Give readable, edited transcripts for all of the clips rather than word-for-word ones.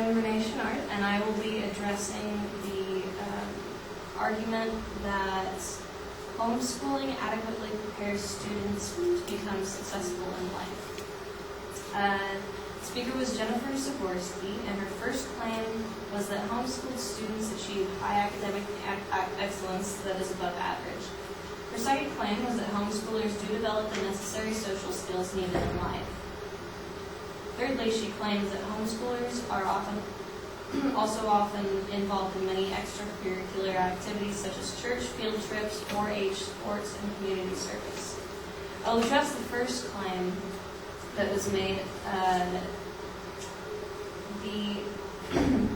I'm Renee and I will be addressing the argument that homeschooling adequately prepares students to become successful in life. The speaker was Jennifer Zaborski, and her first claim was that homeschooled students achieve high academic excellence that is above average. Her second claim was that homeschoolers do develop the necessary social skills needed in life. Thirdly, she claims that homeschoolers are also often involved in many extracurricular activities such as church, field trips, 4-H, sports, and community service. I'll address the first claim that was made,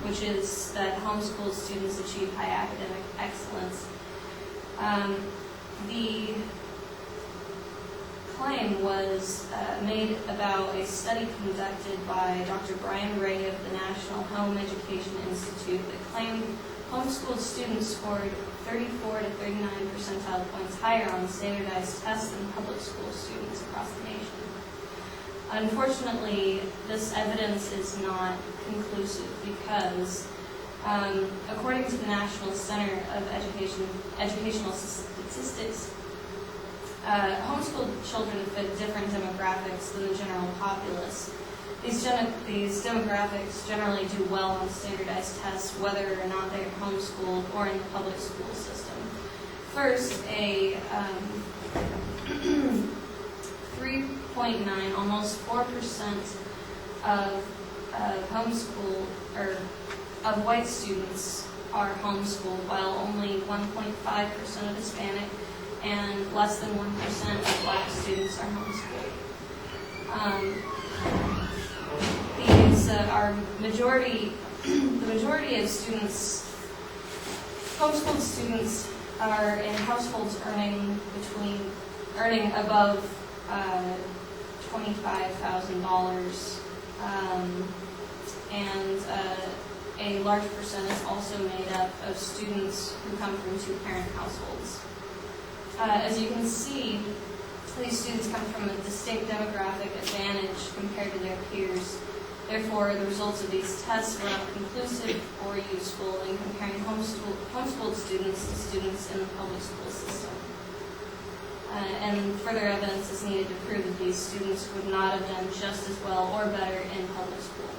which is that homeschooled students achieve high academic excellence. The claim was made about a study conducted by Dr. Brian Ray of the National Home Education Institute that claimed homeschooled students scored 34 to 39 percentile points higher on standardized tests than public school students across the nation. Unfortunately, this evidence is not conclusive because, according to the National Center of Educational Statistics, homeschooled children fit different demographics than the general populace. These demographics generally do well on standardized tests, whether or not they are homeschooled or in the public school system. First, a 3.9, almost 4% of homeschool or of white students are homeschooled, while only 1.5% of Hispanic and less than 1% of black students are homeschooled. The majority of students, homeschooled students, are in households earning above $25,000, and a large percent is also made up of students who come from two-parent households. As you can see, these students come from a distinct demographic advantage compared to their peers. Therefore, the results of these tests were not conclusive or useful in comparing homeschooled students to students in the public school system. And further evidence is needed to prove that these students would not have done just as well or better in public school.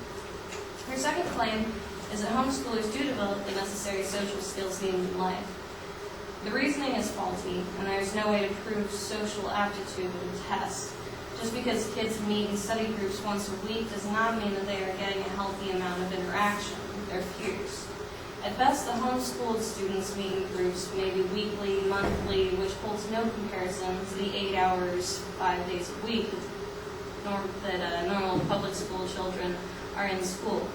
Her second claim is that homeschoolers do develop the necessary social skills needed in life. The reasoning is faulty, and there is no way to prove social aptitude with a test. Just because kids meet in study groups once a week does not mean that they are getting a healthy amount of interaction with their peers. At best, the homeschooled students meet in groups maybe weekly, monthly, which holds no comparison to the 8 hours, 5 days a week that normal public school children are in school.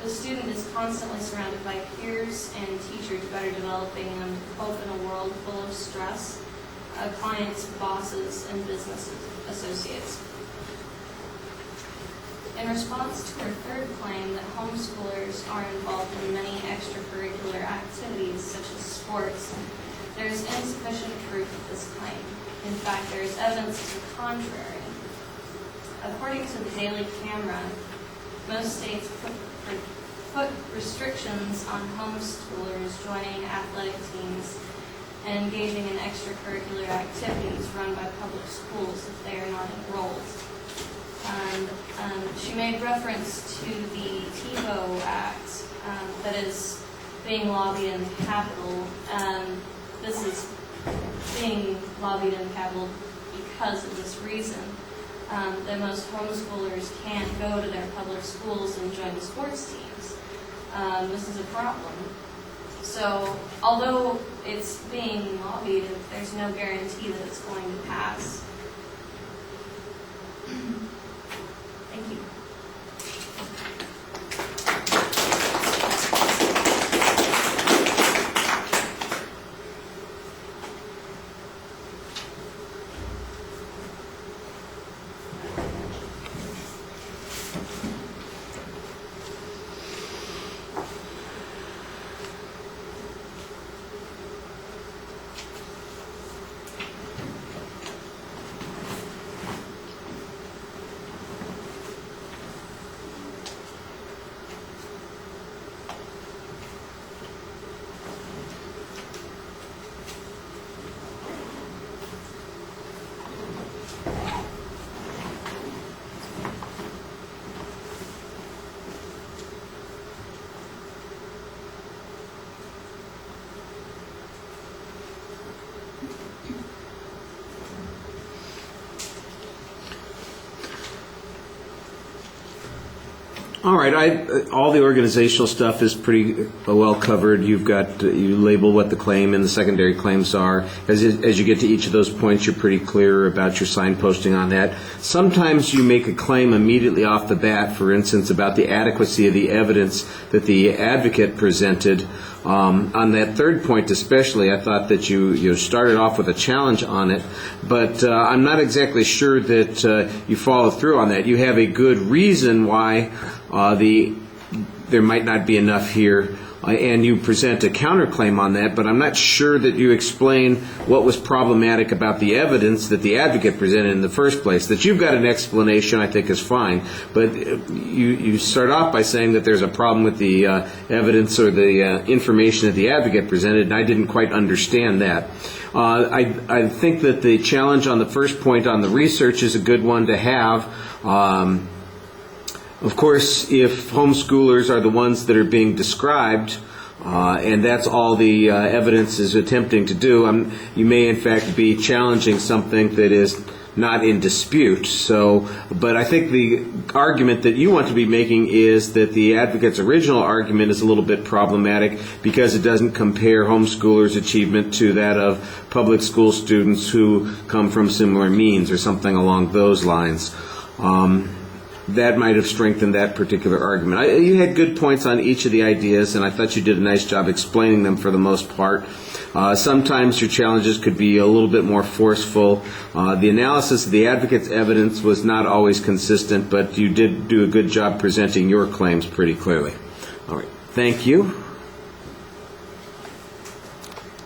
The student is constantly surrounded by peers and teachers better developing them to cope in a world full of stress, clients, bosses, and business associates. In response to her third claim that homeschoolers are involved in many extracurricular activities such as sports, there is insufficient proof of this claim. In fact, there is evidence to the contrary. According to the Daily Camera, most states put restrictions on homeschoolers joining athletic teams and engaging in extracurricular activities run by public schools if they are not enrolled. She made reference to the TiVo Act that is being lobbied in the Capitol. This is being lobbied in the Capitol because of this reason. That most homeschoolers can't go to their public schools and join sports teams. This is a problem. So, although it's being lobbied, there's no guarantee that it's going to pass. Thank you. All right. All the organizational stuff is pretty well covered. You label what the claim and the secondary claims are. As you get to each of those points, you're pretty clear about your signposting on that. Sometimes you make a claim immediately off the bat, for instance, about the adequacy of the evidence that the advocate presented. On that third point especially, I thought that you started off with a challenge on it, but I'm not exactly sure that you follow through on that. You have a good reason why there might not be enough here, and you present a counterclaim on that, but I'm not sure that you explain what was problematic about the evidence that the advocate presented in the first place. That you've got an explanation, I think, is fine, but you start off by saying that there's a problem with the evidence or the information that the advocate presented, and I didn't quite understand that. I think that the challenge on the first point on the research is a good one to have. Of course, if homeschoolers are the ones that are being described, and that's all the evidence is attempting to do, you may in fact be challenging something that is not in dispute. But I think the argument that you want to be making is that the advocate's original argument is a little bit problematic because it doesn't compare homeschoolers' achievement to that of public school students who come from similar means or something along those lines. That might have strengthened that particular argument. You had good points on each of the ideas, and I thought you did a nice job explaining them for the most part. Sometimes your challenges could be a little bit more forceful. The analysis of the advocate's evidence was not always consistent, but you did do a good job presenting your claims pretty clearly. All right. Thank you.